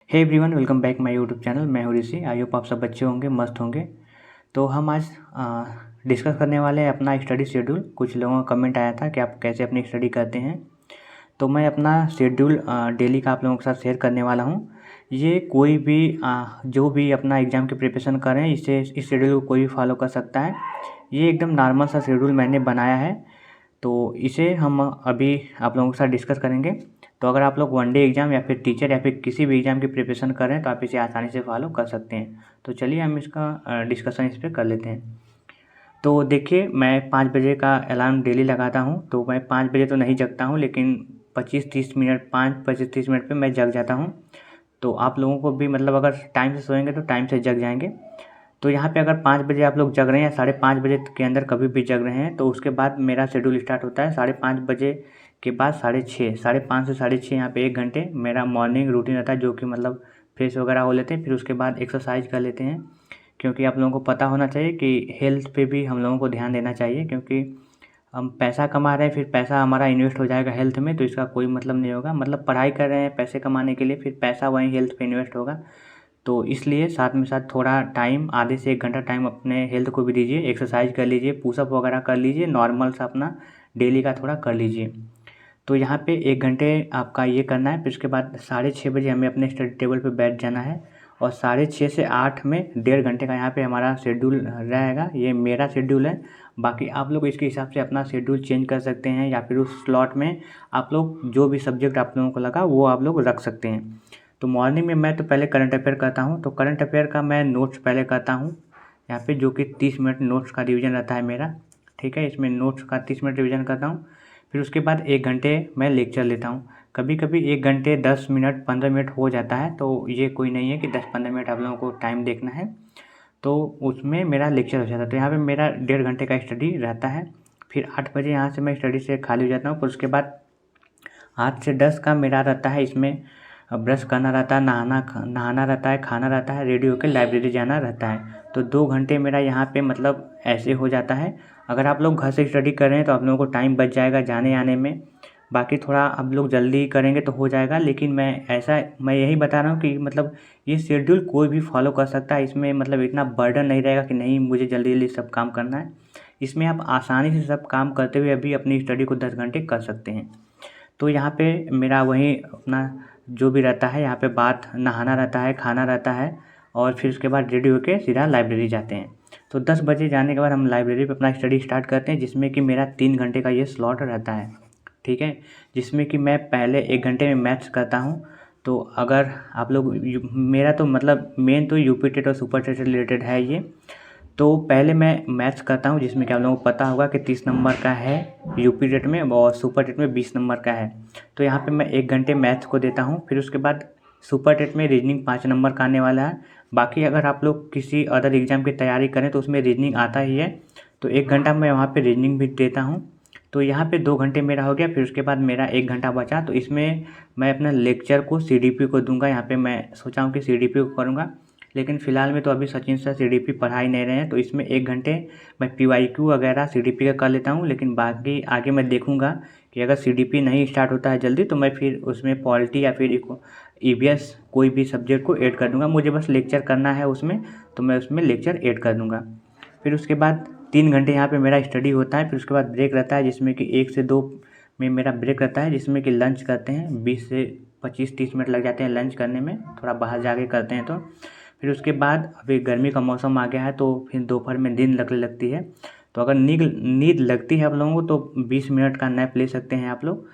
Hey everyone, welcome back my YouTube channel. मैं हूँ ऋषि। I hope आप सब बच्चे होंगे, मस्त होंगे। तो हम आज डिस्कस करने वाले हैं अपना स्टडी शेड्यूल। कुछ लोगों का कमेंट आया था कि आप कैसे अपनी स्टडी करते हैं, तो मैं अपना शेड्यूल डेली का आप लोगों के साथ शेयर करने वाला हूँ। ये कोई भी जो भी अपना एग्ज़ाम की प्रिपरेशन कर रहे हैं, इस शेड्यूल को कोई भी फॉलो कर सकता है। ये एकदम नॉर्मल सा शेड्यूल मैंने बनाया है, तो इसे हम अभी आप लोगों के साथ डिस्कस करेंगे। तो अगर आप लोग वनडे एग्ज़ाम या फिर टीचर या फिर किसी भी एग्ज़ाम की प्रिपरेशन कर रहे हैं तो आप इसे आसानी से फॉलो कर सकते हैं। तो चलिए हम इसका डिस्कशन इस पर कर लेते हैं। तो देखिए, मैं 5 बजे का अलार्म डेली लगाता हूँ। तो मैं 5 बजे तो नहीं जगता हूँ, लेकिन 25-30 मिनट 5-25-30 मिनट पे मैं जग जाता हूँ। तो आप लोगों को भी मतलब अगर टाइम से सोएंगे तो टाइम से जग जाएंगे। तो यहाँ पे अगर 5 बजे आप लोग जग रहे हैं या 5:30 बजे के अंदर कभी भी जग रहे हैं, तो उसके बाद मेरा शेड्यूल स्टार्ट होता है 5:30 बजे के बाद 6:30, 5:30 से 6:30 यहाँ पे 1 घंटे मेरा मॉर्निंग रूटीन रहता है, जो कि मतलब फ्रेश वगैरह हो लेते हैं। फिर उसके बाद एक्सरसाइज कर लेते हैं, क्योंकि आप लोगों को पता होना चाहिए कि हेल्थ पे भी हम लोगों को ध्यान देना चाहिए। क्योंकि हम पैसा कमा रहे हैं, फिर पैसा हमारा इन्वेस्ट हो जाएगा हेल्थ में, तो इसका कोई मतलब नहीं होगा। मतलब पढ़ाई कर रहे हैं पैसे कमाने के लिए, फिर पैसा वहीं हेल्थ पे इन्वेस्ट होगा। तो इसलिए साथ में साथ थोड़ा टाइम, आधे से 1 घंटा टाइम अपने हेल्थ को भी दीजिए। एक्सरसाइज कर लीजिए, पुशअप वगैरह कर लीजिए, नॉर्मल सा अपना डेली का थोड़ा कर लीजिए। तो यहाँ पे 1 घंटे आपका ये करना है। फिर उसके बाद 6:30 बजे हमें अपने स्टडी टेबल पे बैठ जाना है, और 6:30 से 8 में 1.5 घंटे का यहाँ पे हमारा शेड्यूल रहेगा। ये मेरा शेड्यूल है। बाकी आप लोग इसके हिसाब से अपना शेड्यूल चेंज कर सकते हैं, या फिर उस स्लॉट में आप लोग जो भी सब्जेक्ट आप लोगों को लगा वो आप लोग रख सकते हैं। तो मॉर्निंग में मैं तो पहले करंट अफेयर करता हूँ। तो करंट अफेयर का मैं नोट्स पहले करता हूँ यहाँ पे, जो कि 30 मिनट नोट्स का रिवीजन रहता है मेरा। ठीक है, इसमें नोट्स का 30 मिनट रिवीजन करता हूँ। फिर उसके बाद 1 घंटे मैं लेक्चर लेता हूँ। कभी कभी 1 घंटे 10 मिनट 15 मिनट हो जाता है, तो ये कोई नहीं है कि 10-15 मिनट आप लोगों को टाइम देखना है, तो उसमें मेरा लेक्चर हो जाता है। तो यहाँ पे मेरा 1.5 घंटे का स्टडी रहता है। फिर 8 बजे यहाँ से मैं स्टडी से खाली हो जाता हूँ। फिर उसके बाद 8 से 10 का मेरा रहता है, इसमें ब्रश करना रहता है, नहाना रहता है, खाना रहता है, रेडी होकर लाइब्रेरी जाना रहता है। तो 2 घंटे मेरा यहाँ पे मतलब ऐसे हो जाता है। अगर आप लोग घर से स्टडी कर रहे हैं तो आप लोगों को टाइम बच जाएगा जाने आने में। बाकी थोड़ा आप लोग जल्दी करेंगे तो हो जाएगा, लेकिन मैं यही बता रहा हूँ कि मतलब ये शेड्यूल कोई भी फॉलो कर सकता है। इसमें मतलब इतना बर्डन नहीं रहेगा कि नहीं मुझे जल्दी जल्दी सब काम करना है। इसमें आप आसानी से सब काम करते हुए अभी अपनी स्टडी को 10 घंटे कर सकते हैं। तो यहाँ पे मेरा वही अपना जो भी रहता है, यहाँ पे बात नहाना रहता है, खाना रहता है, और फिर उसके बाद रेडी होके सीधा लाइब्रेरी जाते हैं। तो 10 बजे जाने के बाद हम लाइब्रेरी पे अपना स्टडी स्टार्ट करते हैं, जिसमें कि मेरा 3 घंटे का ये स्लॉट रहता है। ठीक है, जिसमें कि मैं पहले 1 घंटे में मैथ्स करता हूँ। तो अगर आप लोग मेरा तो मतलब मेन तो यूपी टेट और सुपर टेट से रिलेटेड है ये। तो पहले मैं मैथ्स करता हूँ, जिसमें कि आप लोगों को पता होगा कि 30 नंबर का है यूपी टेट में, और सुपर टेट में 20 नंबर का है। तो यहाँ पे मैं 1 घंटे मैथ्स को देता हूँ। फिर उसके बाद सुपर टेट में रीजनिंग 5 नंबर का आने वाला है। बाकी अगर आप लोग किसी अदर एग्ज़ाम की तैयारी करें तो उसमें रीजनिंग आता ही है, तो 1 घंटा मैं वहाँ पे रीजनिंग भी देता हूँ। तो यहाँ पे 2 घंटे मेरा हो गया। फिर उसके बाद मेरा 1 घंटा बचा, तो इसमें मैं अपना लेक्चर को सीडीपी को दूंगा। यहाँ पे मैं सोचा हूँ कि सीडीपी को करूँगा, लेकिन फ़िलहाल में तो अभी सचिन सर सीडीपी पढ़ा ही नहीं रहे हैं। तो इसमें 1 घंटे मैं पीवाईक्यू वगैरह सीडीपी का कर लेता हूँ, लेकिन बाकी आगे मैं देखूँगा कि अगर सीडीपी नहीं स्टार्ट होता है जल्दी तो मैं फिर उसमें पॉलिटी या फिर ईवीएस कोई भी सब्जेक्ट को ऐड कर दूँगा। मुझे बस लेक्चर करना है उसमें, तो मैं उसमें लेक्चर ऐड कर दूँगा। फिर उसके बाद 3 घंटे यहाँ पे मेरा स्टडी होता है। फिर उसके बाद ब्रेक रहता है, जिसमें कि 1 से 2 में मेरा ब्रेक रहता है, जिसमें कि लंच करते हैं। 20 से 25-30 मिनट लग जाते हैं लंच करने में, थोड़ा बाहर जाके करते हैं। तो फिर उसके बाद अभी गर्मी का मौसम आ गया है, तो फिर दोपहर में नींद लगने लगती है। तो अगर नींद लगती है आप लोगों को तो 20 मिनट का नैप ले सकते हैं आप लोग।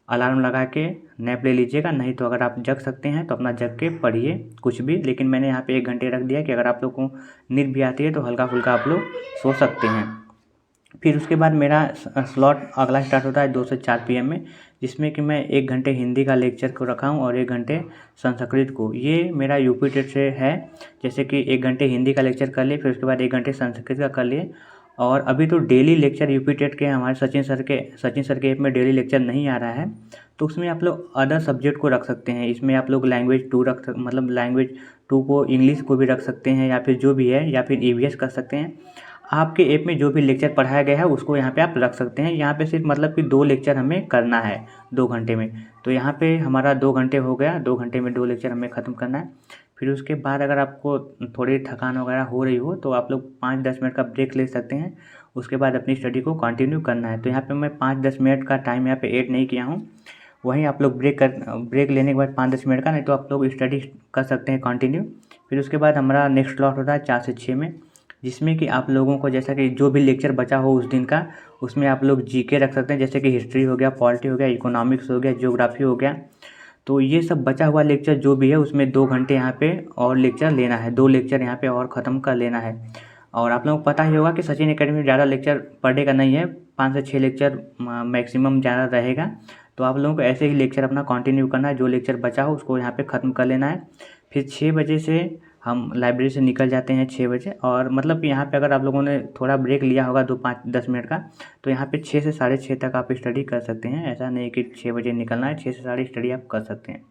अलार्म लगा के नैप ले लीजिएगा, नहीं तो अगर आप जग सकते हैं तो अपना जग के पढ़िए कुछ भी। लेकिन मैंने यहाँ पे 1 घंटे रख दिया कि अगर आप लोग को नींद भी आती है तो हल्का फुल्का आप लोग सो सकते हैं। फिर उसके बाद मेरा स्लॉट अगला स्टार्ट होता है 2 से 4 पीएम में, जिसमें कि मैं 1 घंटे हिंदी का लेक्चर को रखा हूँ और 1 घंटे संस्कृत को। ये मेरा यूपी टेट से है, जैसे कि 1 घंटे हिंदी का लेक्चर कर लिए, फिर उसके बाद 1 घंटे संस्कृत का कर लिए। और अभी तो डेली लेक्चर यूपी टेट के हमारे सचिन सर के ऐप में डेली लेक्चर नहीं आ रहा है, तो उसमें आप लोग अदर सब्जेक्ट को रख सकते हैं। इसमें आप लोग लैंग्वेज 2 को इंग्लिश को भी रख सकते हैं, या फिर जो भी है, या फिर ईवीएस कर सकते हैं। आपके ऐप में जो भी लेक्चर पढ़ाया गया है उसको यहाँ पे आप रख सकते हैं। यहाँ पे सिर्फ मतलब कि 2 लेक्चर हमें करना है 2 घंटे में। तो यहाँ पे हमारा 2 घंटे हो गया, 2 घंटे में 2 लेक्चर हमें ख़त्म करना है। फिर उसके बाद अगर आपको थोड़ी थकान वगैरह हो रही हो तो आप लोग 5-10 मिनट का ब्रेक ले सकते हैं। उसके बाद अपनी स्टडी को कंटिन्यू करना है। तो यहाँ पे मैं 5-10 मिनट का टाइम यहाँ पे ऐड नहीं किया हूँ। वहीं आप लोग ब्रेक लेने के बाद 5-10 मिनट का, नहीं तो आप लोग स्टडी कर सकते हैं कंटिन्यू। फिर उसके बाद हमारा नेक्स्ट स्लॉट होता है 4 से 6 में, जिसमें कि आप लोगों को जैसा कि जो भी लेक्चर बचा हो उस दिन का, उसमें आप लोग जीके रख सकते हैं, जैसे कि हिस्ट्री हो गया, पॉलिटी हो गया, इकोनॉमिक्स हो गया, ज्योग्राफी हो गया। तो ये सब बचा हुआ लेक्चर जो भी है उसमें 2 घंटे यहाँ पे और लेक्चर लेना है, 2 लेक्चर यहाँ पे और ख़त्म कर लेना है। और आप लोगों को पता ही होगा कि सचिन एकेडमी में ज़्यादा लेक्चर पर डे का नहीं है, 5 से 6 लेक्चर मैक्सिमम ज़्यादा रहेगा। तो आप लोगों को ऐसे ही लेक्चर अपना कंटिन्यू करना है, जो लेक्चर बचा हो उसको यहाँ पे ख़त्म कर लेना है। फिर 6 बजे से हम लाइब्रेरी से निकल जाते हैं 6 बजे। और मतलब यहाँ पे अगर आप लोगों ने थोड़ा ब्रेक लिया होगा 2-5-10 मिनट का, तो यहाँ पे 6 से 6:30 तक आप स्टडी कर सकते हैं। ऐसा नहीं कि 6 बजे निकलना है, 6 से साढ़े स्टडी आप कर सकते हैं।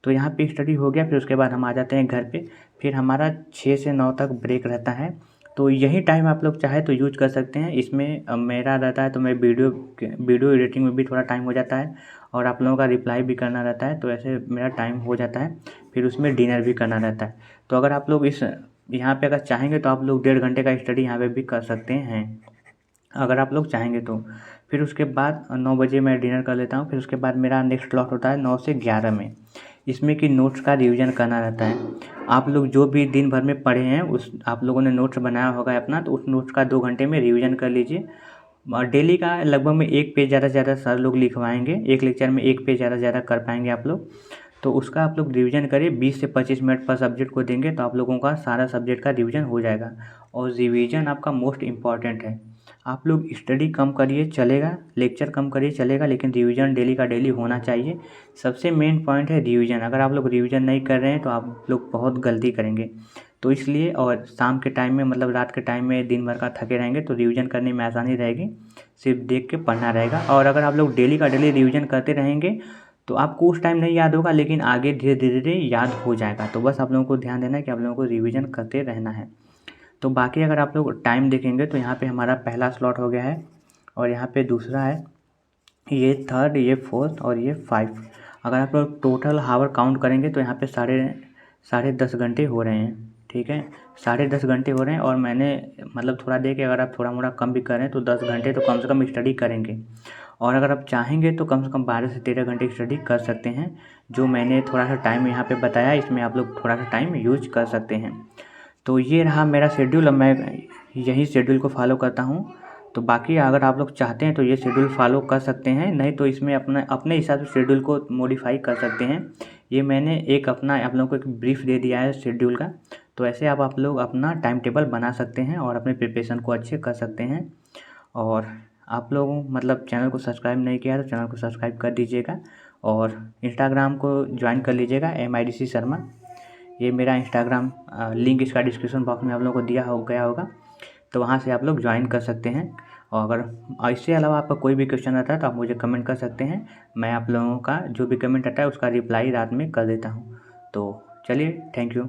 तो यहाँ पे स्टडी हो गया। फिर उसके बाद हम आ जाते हैं घर पे। फिर हमारा 6 से 9 तक ब्रेक रहता है। तो यही टाइम आप लोग चाहे तो यूज कर सकते हैं। इसमें मेरा रहता है तो मैं वीडियो एडिटिंग में भी थोड़ा टाइम हो जाता है और आप लोगों का रिप्लाई भी करना रहता है, तो ऐसे मेरा टाइम हो जाता है। फिर उसमें डिनर भी करना रहता है। तो अगर आप लोग यहाँ पे अगर चाहेंगे तो आप लोग 1.5 घंटे का स्टडी यहाँ पे भी कर सकते हैं, अगर आप लोग चाहेंगे तो। फिर उसके बाद 9 बजे मैं डिनर कर लेता हूँ। फिर उसके बाद मेरा नेक्स्ट स्लॉट होता है 9 से 11 में, इसमें कि नोट्स का रिवीजन करना रहता है। आप लोग जो भी दिन भर में पढ़े हैं उस आप लोगों ने नोट्स बनाया होगा अपना, तो उस नोट्स का 2 घंटे में रिवीजन कर लीजिए। और डेली का लगभग में 1 पेज ज़्यादा से ज़्यादा सर लोग लिखवाएंगे, एक लेक्चर में 1 पेज ज़्यादा से ज़्यादा कर पाएंगे आप लोग। तो उसका आप लोग रिवीजन करिए, 20 से 25 मिनट पर सब्जेक्ट को देंगे तो आप लोगों का सारा सब्जेक्ट का रिवीजन हो जाएगा। और रिवीजन आपका मोस्ट इम्पॉर्टेंट है। आप लोग स्टडी कम करिए चलेगा, लेक्चर कम करिए चलेगा, लेकिन रिवीजन डेली का डेली होना चाहिए। सबसे मेन पॉइंट है रिवीजन। अगर आप लोग रिवीजन नहीं कर रहे हैं तो आप लोग बहुत गलती करेंगे। तो इसलिए, और शाम के टाइम में मतलब रात के टाइम में दिन भर का थके रहेंगे तो रिवीजन करने में आसानी रहेगी, सिर्फ देख के पढ़ना रहेगा। और अगर आप लोग डेली का डेली रिवीजन करते रहेंगे तो आपको उस टाइम नहीं याद होगा, लेकिन आगे धीरे धीरे याद हो जाएगा। तो बस आप लोगों को ध्यान देना है कि आप लोगों को रिवीजन करते रहना है। तो बाकी अगर आप लोग टाइम देखेंगे तो यहाँ पे हमारा पहला स्लॉट हो गया है और यहाँ पे दूसरा है, ये थर्ड, ये फोर्थ और ये 5। अगर आप लोग टोटल हावर काउंट करेंगे तो यहाँ पे साढ़े 10 घंटे हो रहे हैं। ठीक है, 10.5 घंटे हो रहे हैं। और मैंने मतलब थोड़ा दे के अगर आप थोड़ा मोड़ा कम भी करें तो 10 घंटे तो कम से कम स्टडी करेंगे। और अगर आप चाहेंगे तो कम से कम 12 से 13 घंटे स्टडी कर सकते हैं। जो मैंने थोड़ा सा टाइम यहाँ पे बताया, इसमें आप लोग थोड़ा सा टाइम यूज कर सकते हैं। तो ये रहा मेरा शेड्यूल। अब मैं यही शेड्यूल को फॉलो करता हूँ। तो बाकी अगर आप लोग चाहते हैं तो ये शेड्यूल फॉलो कर सकते हैं, नहीं तो इसमें अपने हिसाब से शेड्यूल को मॉडिफाई कर सकते हैं। ये मैंने एक अपना आप लोगों को एक ब्रीफ दे दिया है शेड्यूल का। तो ऐसे आप लोग अपना टाइम टेबल बना सकते हैं और अपने प्रिपरेशन को अच्छे कर सकते हैं। और आप लोग मतलब चैनल को सब्सक्राइब नहीं किया तो चैनल को सब्सक्राइब कर दीजिएगा और इंस्टाग्राम को ज्वाइन कर लीजिएगा, MIDC शर्मा। ये मेरा इंस्टाग्राम लिंक इसका डिस्क्रिप्शन बॉक्स में आप लोगों को दिया गया होगा, तो वहाँ से आप लोग ज्वाइन कर सकते हैं। और अगर इससे अलावा आपका कोई भी क्वेश्चन आता है तो आप मुझे कमेंट कर सकते हैं। मैं आप लोगों का जो भी कमेंट आता है उसका रिप्लाई रात में कर देता हूँ। तो चलिए, थैंक यू।